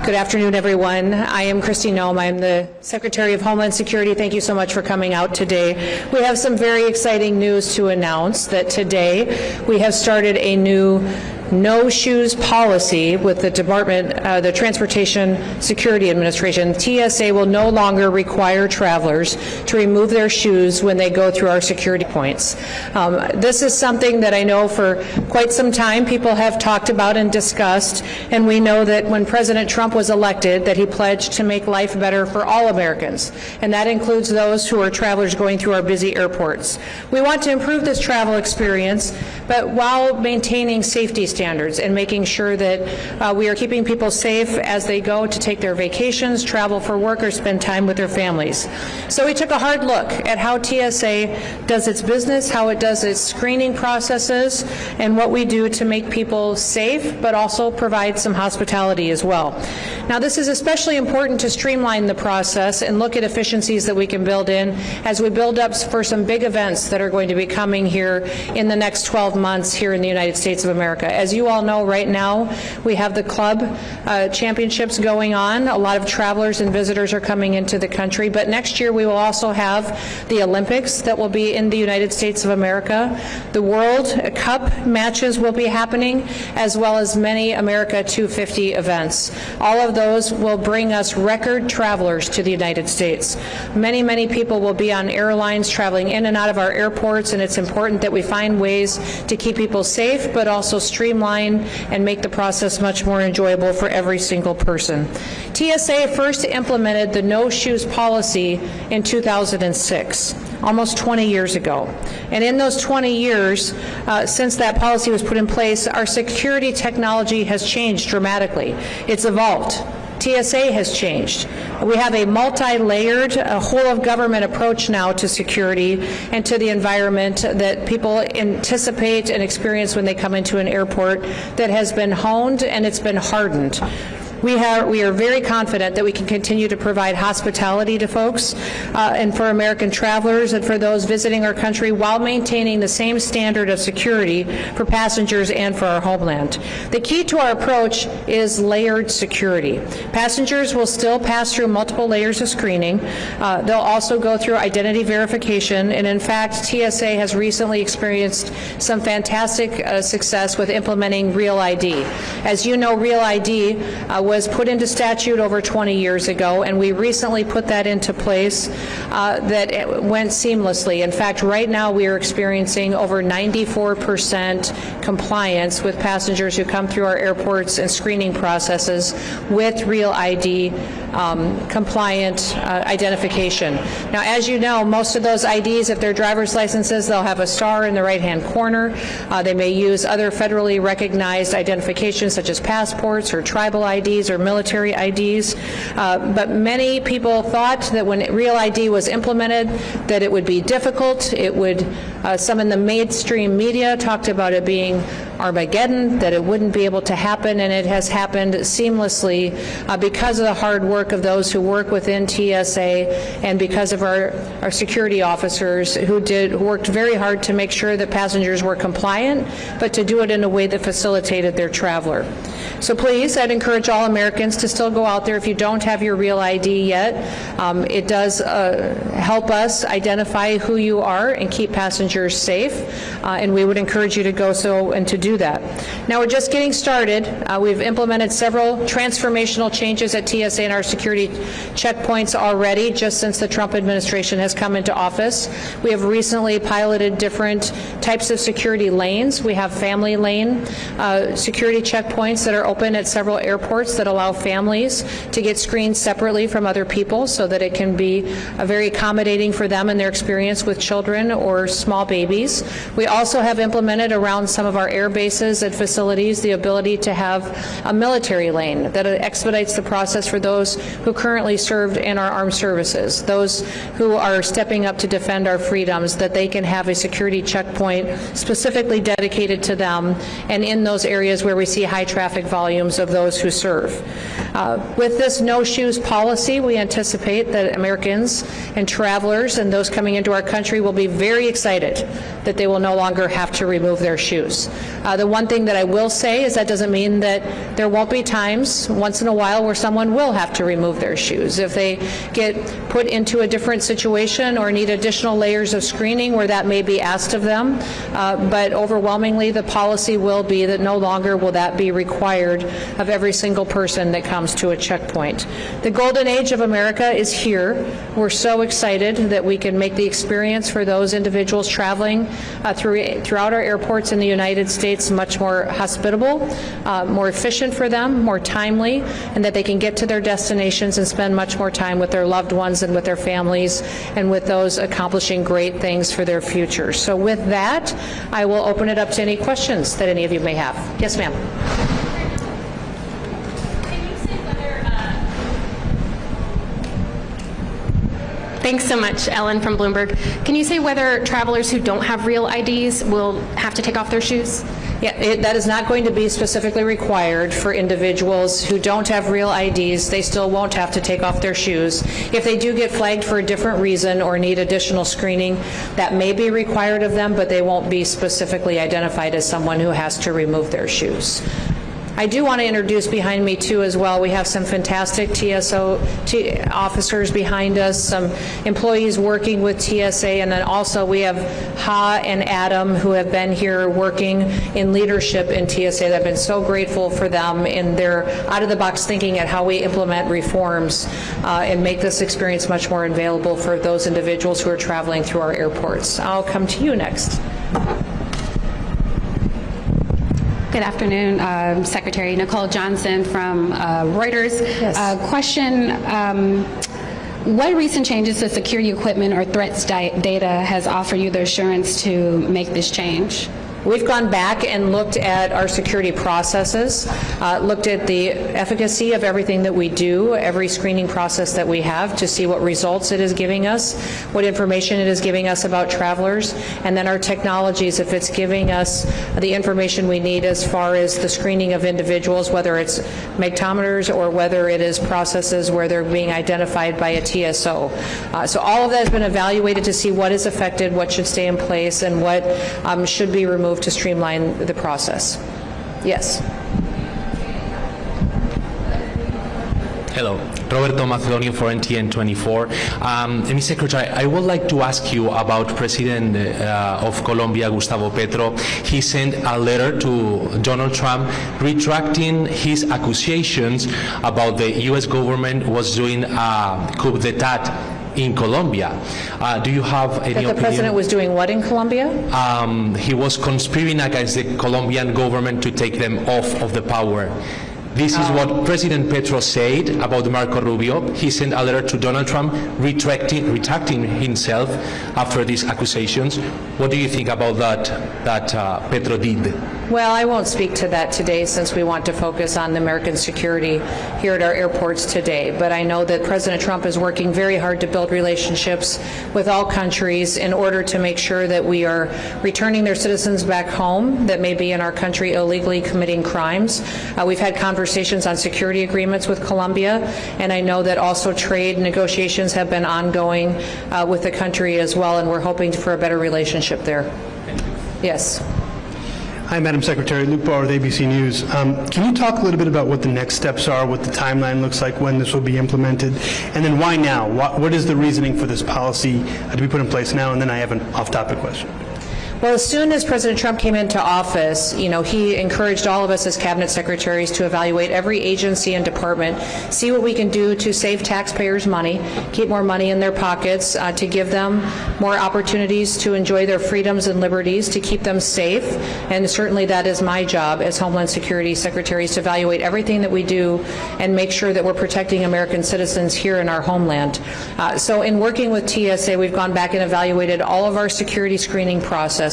Good afternoon, everyone. I am Kristi Noem. I am the Secretary of Homeland Security. Thank you so much for coming out today. We have some very exciting news to announce that today we have started a new no shoes policy with the Department, the Transportation Security Administration. TSA will no longer require travelers to remove their shoes when they go through our security points. This is something that I know for quite some time people have talked about and discussed, and we know that when President Trump was elected that he pledged to make life better for all Americans, and that includes those who are travelers going through our busy airports. We want to improve this travel experience, but while maintaining safety standards and making sure that we are keeping people safe as they go to take their vacations, travel for work, or spend time with their families. So we took a hard look at how TSA does its business, how it does its screening processes, and what we do to make people safe, but also provide some hospitality as well. Now, this is especially important to streamline the process and look at efficiencies that we can build in as we build up for some big events that are going to be coming here in the next 12 months here in the United States of America. As you all know, right now we have the club championships going on. A lot of travelers and visitors are coming into the country, but next year we will also have the Olympics that will be in the United States of America. The World Cup matches will be happening, as well as many America 250 events. All of those will bring us record travelers to the United States. Many, many people will be on airlines traveling in and out of our airports, and it's important that we find ways to keep people safe, but also streamline and make the process much more enjoyable for every single person. TSA first implemented the no shoes policy in 2006, almost 20 years ago. And in those 20 years, since that policy was put in place, our security technology has changed dramatically. It's evolved. TSA has changed. We have a multi-layered, whole-of-government approach now to security and to the environment that people anticipate and experience when they come into an airport that has been honed and it's been hardened. We are very confident that we can continue to provide hospitality to folks and for American travelers and for those visiting our country while maintaining the same standard of security for passengers and for our homeland. The key to our approach is layered security. Passengers will still pass through multiple layers of screening. They'll also go through identity verification, and in fact, TSA has recently experienced some fantastic success with implementing Real ID. As you know, Real ID was put into statute over 20 years ago, and we recently put that into place that it went seamlessly. In fact, right now we are experiencing over 94% compliance with passengers who come through our airports and screening processes with Real ID compliant identification. Now, as you know, most of those IDs, if they're driver's licenses, they'll have a star in the right-hand corner. They may use other federally recognized identifications such as passports or tribal IDs or military IDs, but many people thought that when Real ID was implemented that it would be difficult. It would, some in the mainstream media talked about it being Armageddon, that it wouldn't be able to happen, and it has happened seamlessly because of the hard work of those who work within TSA and because of our security officers who worked very hard to make sure that passengers were compliant, but to do it in a way that facilitated their traveler. So please, I'd encourage all Americans to still go out there if you don't have your Real ID yet. It does help us identify who you are and keep passengers safe, and we would encourage you to go so and to do that. Now, we're just getting started. We've implemented several transformational changes at TSA and our security checkpoints already just since the Trump administration has come into office. We have recently piloted different types of security lanes. We have family lane security checkpoints that are open at several airports that allow families to get screened separately from other people so that it can be very accommodating for them and their experience with children or small babies. We also have implemented around some of our air bases and facilities the ability to have a military lane that expedites the process for those who currently serve in our armed services, those who are stepping up to defend our freedoms, that they can have a security checkpoint specifically dedicated to them and in those areas where we see high traffic volumes of those who serve. With this no shoes policy, we anticipate that Americans and travelers and those coming into our country will be very excited that they will no longer have to remove their shoes. The one thing that I will say is that doesn't mean that there won't be times once in a while where someone will have to remove their shoes. If they get put into a different situation or need additional layers of screening where that may be asked of them, but overwhelmingly the policy will be that no longer will that be required of every single person that comes to a checkpoint. The golden age of America is here. We're so excited that we can make the experience for those individuals traveling throughout our airports in the United States much more hospitable, more efficient for them, more timely, and that they can get to their destinations and spend much more time with their loved ones and with their families and with those accomplishing great things for their future. So with that, I will open it up to any questions that any of you may have. Yes, ma'am. Thanks so much, Ellen from Bloomberg. Can you say whether travelers who don't have real IDs will have to take off their shoes? Yeah, that is not going to be specifically required for individuals who don't have real IDs. They still won't have to take off their shoes. If they do get flagged for a different reason or need additional screening, that may be required of them, but they won't be specifically identified as someone who has to remove their shoes. I do want to introduce behind me too as well, we have some fantastic TSO officers behind us, some employees working with TSA, and then also we have Ha and Adam who have been here working in leadership in TSA. I've been so grateful for them in their out-of-the-box thinking at how we implement reforms and make this experience much more available for those individuals who are traveling through our airports. I'll come to you next. Good afternoon, Secretary Nicole Johnson from Reuters. Yes. Question, what recent changes to security equipment or threats data has offered you the assurance to make this change? We've gone back and looked at our security processes, looked at the efficacy of everything that we do, every screening process that we have to see what results it is giving us, what information it is giving us about travelers, and then our technologies, if it's giving us the information we need as far as the screening of individuals, whether it's magnetometers or whether it is processes where they're being identified by a TSO. So all of that has been evaluated to see what is affected, what should stay in place, and what should be removed to streamline the process. Yes. Hello, Roberto Macedonio for NTN 24. Ms. Secretary, I would like to ask you about President of Colombia, Gustavo Petro. He sent a letter to Donald Trump retracting his accusations about the U.S. government was doing a coup d'etat in Colombia. Do you have any opinion? That the president was doing what in Colombia? He was conspiring against the Colombian government to take them off of the power. This is what President Petro said about Marco Rubio. He sent a letter to Donald Trump retracting himself after these accusations. What do you think about that Petro did? Well, I won't speak to that today since we want to focus on the American security here at our airports today. But I know that President Trump is working very hard to build relationships with all countries in order to make sure that we are returning their citizens back home that may be in our country illegally committing crimes. We've had conversations on security agreements with Colombia, and I know that also trade negotiations have been ongoing with the country as well, and we're hoping for a better relationship there. Yes. Hi, Madam Secretary. Luke Bauer with ABC News. Can you talk a little bit about what the next steps are, what the timeline looks like, when this will be implemented, and then why now? What is the reasoning for this policy to be put in place now? And then I have an off-topic question. Well, as soon as President Trump came into office, he encouraged all of us as cabinet secretaries to evaluate every agency and department, see what we can do to save taxpayers money, keep more money in their pockets, to give them more opportunities to enjoy their freedoms and liberties, to keep them safe. And certainly that is my job as Homeland Security Secretaries, to evaluate everything that we do and make sure that we're protecting American citizens here in our homeland. So in working with TSA, we've gone back and evaluated all of our security screening processes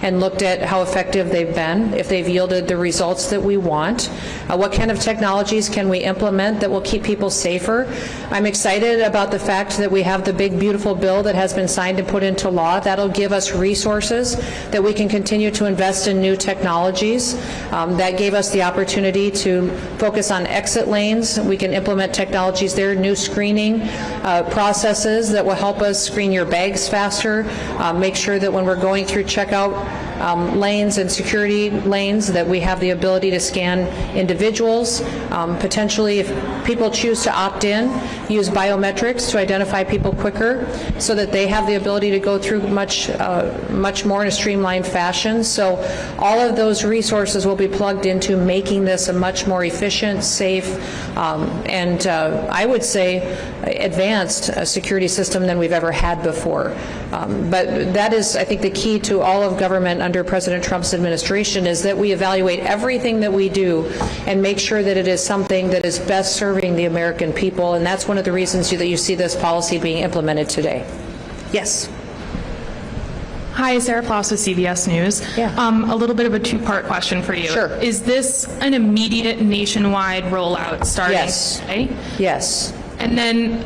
and looked at how effective they've been, if they've yielded the results that we want, what kind of technologies can we implement that will keep people safer. I'm excited about the fact that we have the big, beautiful bill that has been signed and put into law. That'll give us resources that we can continue to invest in new technologies. That gave us the opportunity to focus on exit lanes. We can implement technologies there, new screening processes that will help us screen your bags faster, make sure that when we're going through checkout lanes and security lanes, that we have the ability to scan individuals. Potentially, if people choose to opt in, use biometrics to identify people quicker so that they have the ability to go through much more in a streamlined fashion. So all of those resources will be plugged into making this a much more efficient, safe, and I would say advanced security system than we've ever had before. But that is, I think, the key to all of government under President Trump's administration, is that we evaluate everything that we do and make sure that it is something that is best serving the American people, and that's one of the reasons that you see this policy being implemented today. Yes. Hi, Sarah Ploss with CBS News. Yeah. A little bit of a two-part question for you. Sure. Is this an immediate nationwide rollout starting Yes. today? Yes. And then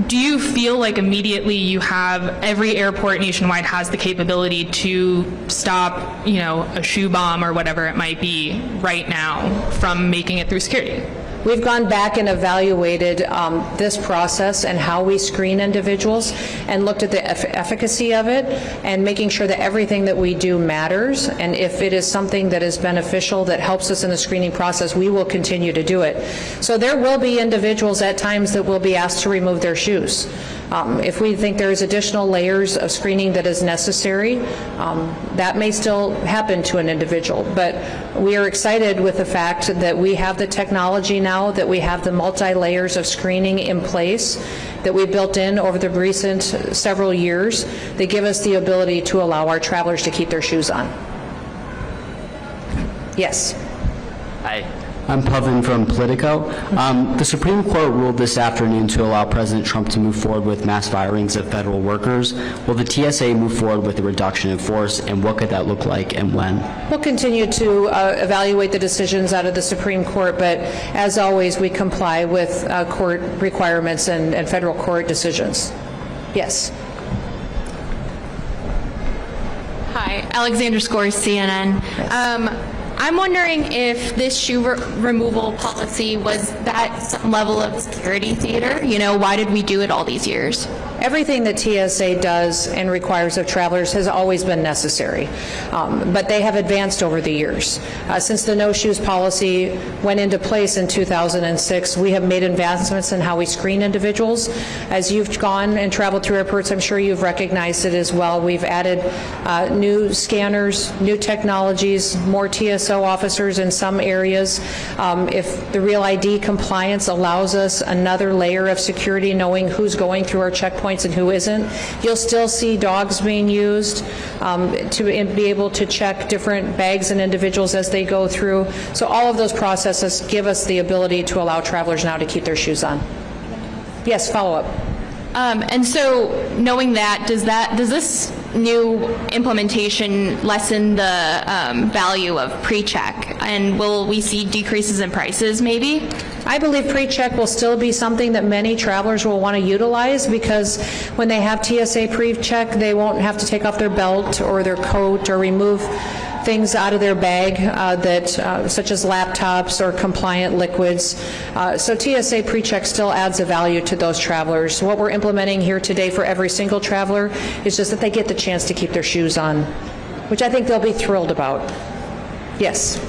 do you feel like immediately you have every airport nationwide has the capability to stop, a shoe bomb or whatever it might be right now from making it through security? We've gone back and evaluated this process and how we screen individuals and looked at the efficacy of it and making sure that everything that we do matters. And if it is something that is beneficial, that helps us in the screening process, we will continue to do it. So there will be individuals at times that will be asked to remove their shoes. If we think there's additional layers of screening that is necessary, that may still happen to an individual. But we are excited with the fact that we have the technology now, that we have the multi-layers of screening in place that we've built in over the recent several years that give us the ability to allow our travelers to keep their shoes on. Yes. Hi, I'm Pavan from Politico. The Supreme Court ruled this afternoon to allow President Trump to move forward with mass firings of federal workers. Will the TSA move forward with a reduction in force, and what could that look like and when? We'll continue to evaluate the decisions out of the Supreme Court, but as always, we comply with court requirements and federal court decisions. Yes. Hi, Alexander Scores, CNN. I'm wondering if this shoe removal policy was that some level of security theater? Why did we do it all these years? Everything that TSA does and requires of travelers has always been necessary, but they have advanced over the years. Since the no-shoes policy went into place in 2006, we have made advancements in how we screen individuals. As you've gone and traveled through airports, I'm sure you've recognized it as well. We've added new scanners, new technologies, more TSO officers in some areas. If the Real ID compliance allows us another layer of security, knowing who's going through our checkpoints and who isn't, you'll still see dogs being used to be able to check different bags and individuals as they go through. So all of those processes give us the ability to allow travelers now to keep their shoes on. Yes, follow up. And so, knowing that, does this new implementation lessen the value of pre-check? And will we see decreases in prices, maybe? I believe pre-check will still be something that many travelers will want to utilize, because when they have TSA pre-check, they won't have to take off their belt or their coat or remove things out of their bag such as laptops or compliant liquids. So TSA pre-check still adds a value to those travelers. What we're implementing here today for every single traveler is just that they get the chance to keep their shoes on, which I think they'll be thrilled about. Yes.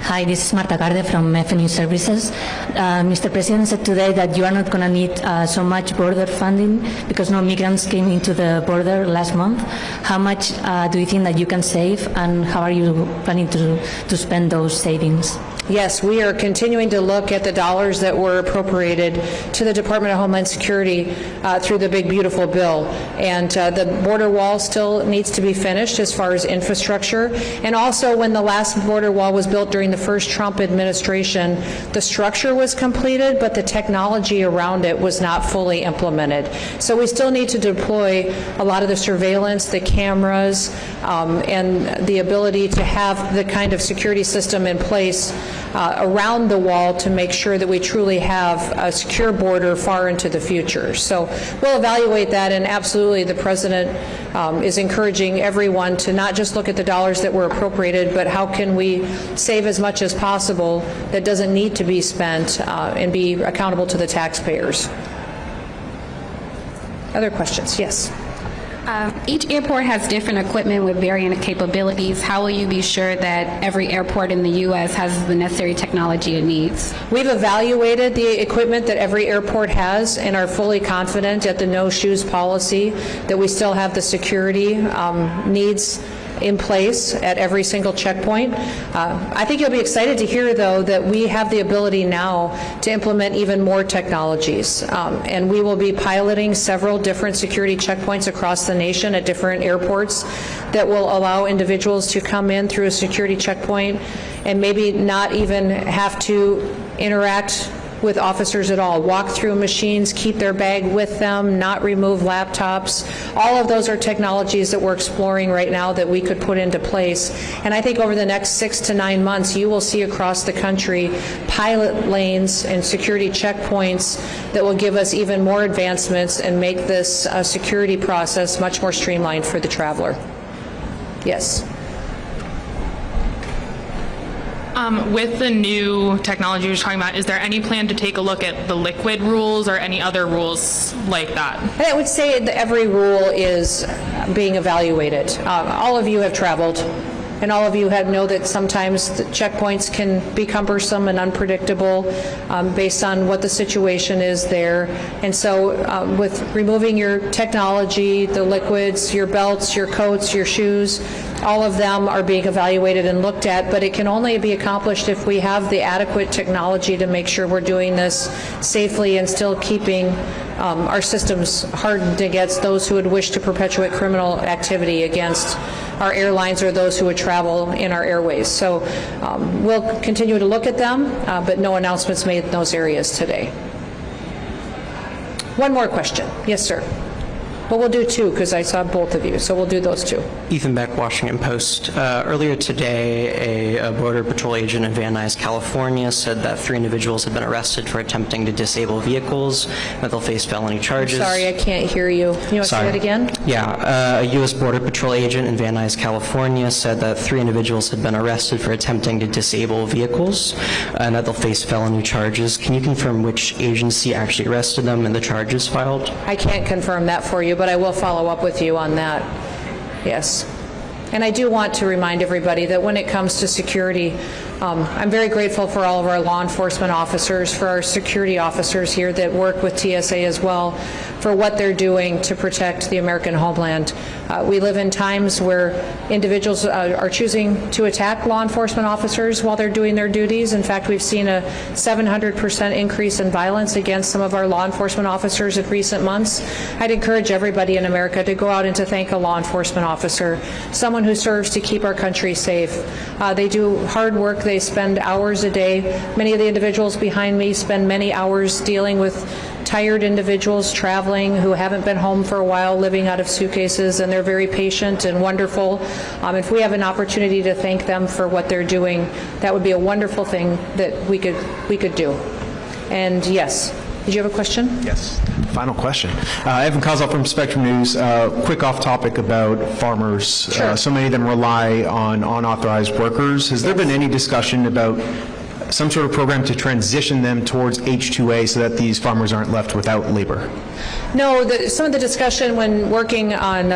Hi, this is Marta Garde from FNU Services. Mr. President said today that you are not going to need so much border funding because no migrants came into the border last month. How much do you think that you can save, and how are you planning to spend those savings? Yes, we are continuing to look at the dollars that were appropriated to the Department of Homeland Security through the Big Beautiful Bill. And the border wall still needs to be finished as far as infrastructure. And also, when the last border wall was built during the first Trump administration, the structure was completed, but the technology around it was not fully implemented. So we still need to deploy a lot of the surveillance, the cameras, and the ability to have the kind of security system in place around the wall to make sure that we truly have a secure border far into the future. So we'll evaluate that, and absolutely the President is encouraging everyone to not just look at the dollars that were appropriated, but how can we save as much as possible that doesn't need to be spent and be accountable to the taxpayers. Other questions? Yes. Each airport has different equipment with varying capabilities. How will you be sure that every airport in the U.S. has the necessary technology it needs? We've evaluated the equipment that every airport has and are fully confident at the no shoes policy that we still have the security needs in place at every single checkpoint. I think you'll be excited to hear, though, that we have the ability now to implement even more technologies. And we will be piloting several different security checkpoints across the nation at different airports that will allow individuals to come in through a security checkpoint and maybe not even have to interact with officers at all, walk through machines, keep their bag with them, not remove laptops. All of those are technologies that we're exploring right now that we could put into place. And I think over the next 6 to 9 months, you will see across the country pilot lanes and security checkpoints that will give us even more advancements and make this security process much more streamlined for the traveler. Yes. With the new technology you're talking about, is there any plan to take a look at the liquid rules or any other rules like that? I would say that every rule is being evaluated. All of you have traveled, and all of you know that sometimes the checkpoints can be cumbersome and unpredictable based on what the situation is there. And so with removing your technology, the liquids, your belts, your coats, your shoes, all of them are being evaluated and looked at, but it can only be accomplished if we have the adequate technology to make sure we're doing this safely and still keeping our systems hardened against those who would wish to perpetuate criminal activity against our airlines or those who would travel in our airways. So we'll continue to look at them, but no announcements made in those areas today. One more question. Yes, sir. Well, we'll do two because I saw both of you, so we'll do those two. Ethan Beck, Washington Post. Earlier today, a Border Patrol agent in Van Nuys, California, said that 3 individuals had been arrested for attempting to disable vehicles, that they'll face felony charges. Sorry, I can't hear you. You want to say that again? Yeah, a U.S. Border Patrol agent in Van Nuys, California, said that 3 individuals had been arrested for attempting to disable vehicles, and that they'll face felony charges. Can you confirm which agency actually arrested them and the charges filed? I can't confirm that for you, but I will follow up with you on that. Yes. And I do want to remind everybody that when it comes to security, I'm very grateful for all of our law enforcement officers, for our security officers here that work with TSA as well, for what they're doing to protect the American homeland. We live in times where individuals are choosing to attack law enforcement officers while they're doing their duties. In fact, we've seen a 700% increase in violence against some of our law enforcement officers in recent months. I'd encourage everybody in America to go out and to thank a law enforcement officer, someone who serves to keep our country safe. They do hard work. They spend hours a day. Many of the individuals behind me spend many hours dealing with tired individuals traveling who haven't been home for a while, living out of suitcases, and they're very patient and wonderful. If we have an opportunity to thank them for what they're doing, that would be a wonderful thing that we could do. And yes, did you have a question? Yes. Final question. Evan Kozlov from Spectrum News. Quick off topic about farmers. Sure. So many of them rely on unauthorized workers. Has there been any discussion about some sort of program to transition them towards H-2A so that these farmers aren't left without labor? No, some of the discussion when working on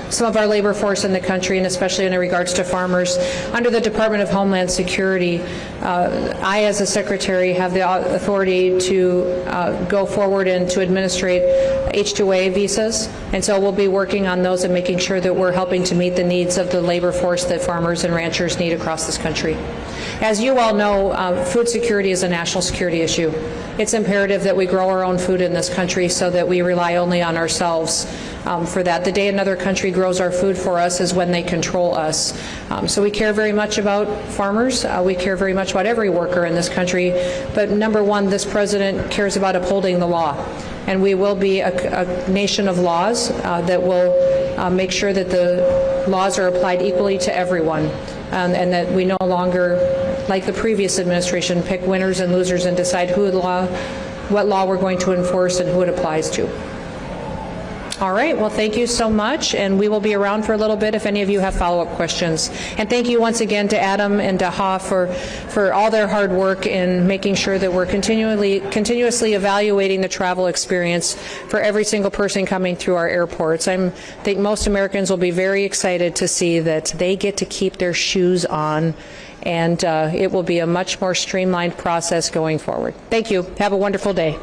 some of our labor force in the country, and especially in regards to farmers, under the Department of Homeland Security, I as a secretary have the authority to go forward and to administrate H-2A visas, and so we'll be working on those and making sure that we're helping to meet the needs of the labor force that farmers and ranchers need across this country. As you all know, food security is a national security issue. It's imperative that we grow our own food in this country so that we rely only on ourselves for that. The day another country grows our food for us is when they control us. So we care very much about farmers. We care very much about every worker in this country. But number one, this president cares about upholding the law. And we will be a nation of laws that will make sure that the laws are applied equally to everyone. And that we no longer, like the previous administration, pick winners and losers and decide what law we're going to enforce and who it applies to. All right, well, thank you so much, and we will be around for a little bit if any of you have follow-up questions. And thank you once again to Adam and to Ha for all their hard work in making sure that we're continuously evaluating the travel experience for every single person coming through our airports. I think most Americans will be very excited to see that they get to keep their shoes on, and it will be a much more streamlined process going forward. Thank you. Have a wonderful day.